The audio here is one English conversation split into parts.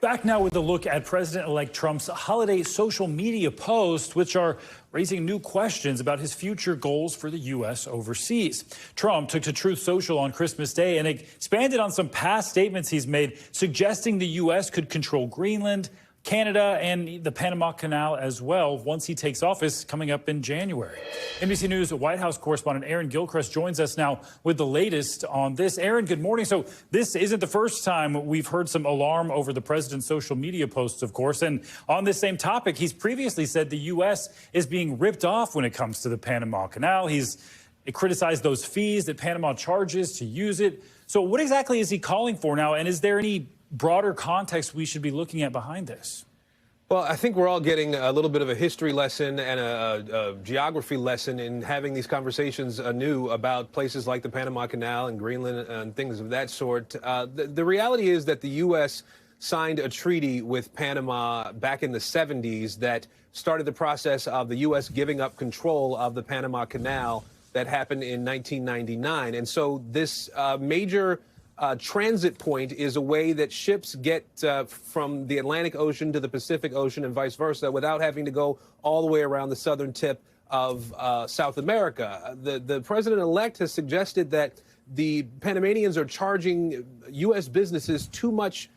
Back now with a look at President-elect Trump's holiday social media posts, which are raising new questions about his future goals for the U.S. overseas. Trump took to Truth Social on Christmas Day and expanded on some past statements he's made, suggesting the U.S. could control Greenland, Canada, and the Panama Canal as well once he takes office coming up in January. NBC News White House correspondent Aaron Gilchrist joins us now with the latest on this. Aaron, good morning. So this isn't the first time we've heard some alarm over the president's social media posts, of course. And on this same topic, he's previously said the U.S. is being ripped off when it comes to the Panama Canal. He's criticized those fees that Panama charges to use it. So what exactly is he calling for now? And is there any broader context we should be looking at behind this? Well, I think we're all getting a little bit of a history lesson and a geography lesson in having these conversations anew about places like the Panama Canal and Greenland and things of that sort. The reality is that the U.S. signed a treaty with Panama back in the 70s that started the process of the U.S. giving up control of the Panama Canal that happened in 1999. And so this major transit point is a way that ships get from the Atlantic Ocean to the Pacific Ocean and vice versa without having to go all the way around the southern tip of South America. The president-elect has suggested that the Panamanians are charging U.S. businesses too much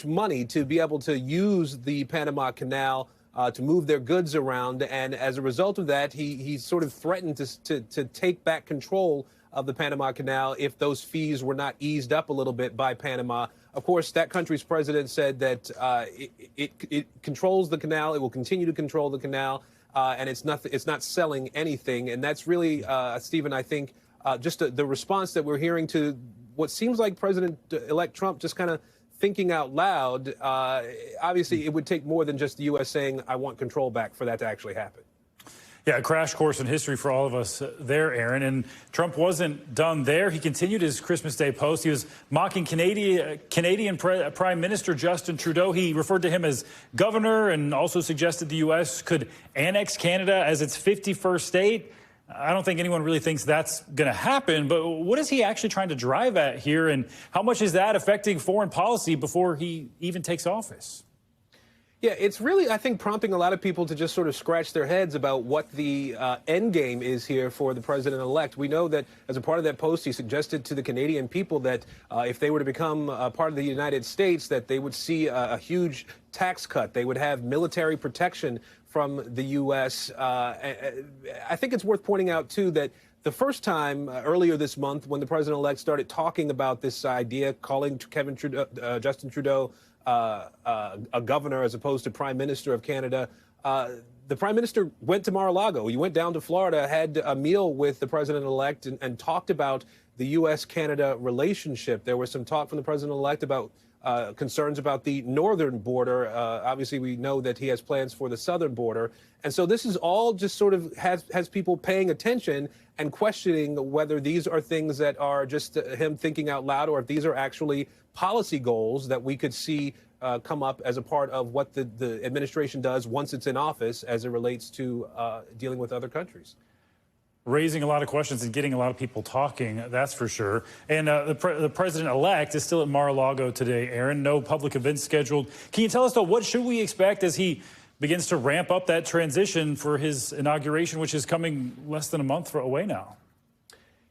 money to be able to use the Panama Canal to move their goods around. And as a result of that, he sort of threatened to take back control of the Panama Canal if those fees were not eased up a little bit by Panama. Of course, that country's president said that it controls the canal. It will continue to control the canal, and it's not selling anything. And that's really, Stephen, I think, just the response that we're hearing to what seems like President-elect Trump just kind of thinking out loud. Obviously, it would take more than just the U.S. saying, I want control back for that to actually happen. Yeah, a crash course in history for all of us there, Aaron. And Trump wasn't done there. He continued his Christmas Day post. He was mocking Canadian Prime Minister Justin Trudeau. He referred to him as governor and also suggested the U.S. could annex Canada as its 51st state. I don't think anyone really thinks that's going to happen. But what is he actually trying to drive at here? And how much is that affecting foreign policy before he even takes office? Yeah, it's really, I think, prompting a lot of people to just sort of scratch their heads about what the end game is here for the president-elect. We know that as a part of that post, he suggested to the Canadian people that if they were to become part of the United States, that they would see a huge tax cut. They would have military protection from the U.S. I think it's worth pointing out, too, that the first time earlier this month when the president-elect started talking about this idea, calling Justin Trudeau a governor as opposed to prime minister of Canada, the prime minister went to Mar-a-Lago. He went down to Florida, had a meal with the president-elect and talked about the U.S.-Canada relationship. There was some talk from the president-elect about concerns about the northern border. Obviously, we know that he has plans for the southern border. And so this is all just sort of has people paying attention and questioning whether these are things that are just him thinking out loud or if these are actually policy goals that we could see come up as a part of what the administration does once it's in office as it relates to dealing with other countries. Raising a lot of questions and getting a lot of people talking, that's for sure. And the president-elect is still at Mar-a-Lago today, Aaron. No public events scheduled. Can you tell us, though, what should we expect as he begins to ramp up that transition for his inauguration, which is coming less than a month away now?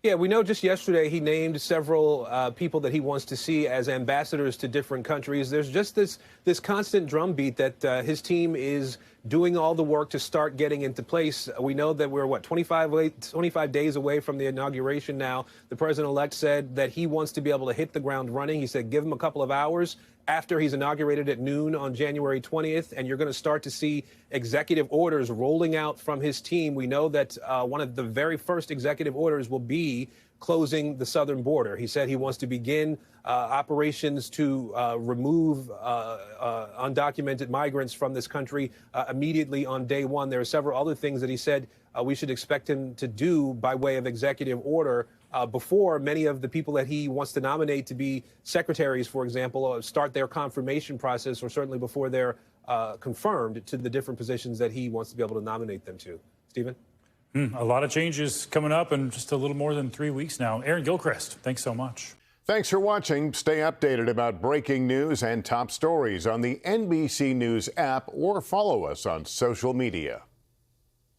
Yeah, we know just yesterday he named several people that he wants to see as ambassadors to different countries. There's just this constant drumbeat that his team is doing all the work to start getting into place. We know that we're, 25 days away from the inauguration now. The president-elect said that he wants to be able to hit the ground running. He said give him a couple of hours after he's inaugurated at noon on January 20th, and you're going to start to see executive orders rolling out from his team. We know that one of the very first executive orders will be closing the southern border. He said he wants to begin operations to remove undocumented migrants from this country immediately on day one. There are several other things that he said we should expect him to do by way of executive order before many of the people that he wants to nominate to be secretaries, for example, start their confirmation process, or certainly before they're confirmed to the different positions that he wants to be able to nominate them to. Stephen? A lot of changes coming up in just a little more than 3 weeks now. Aaron Gilchrist, thanks so much. Thanks for watching. Stay updated about breaking news and top stories on the NBC News app or follow us on social media.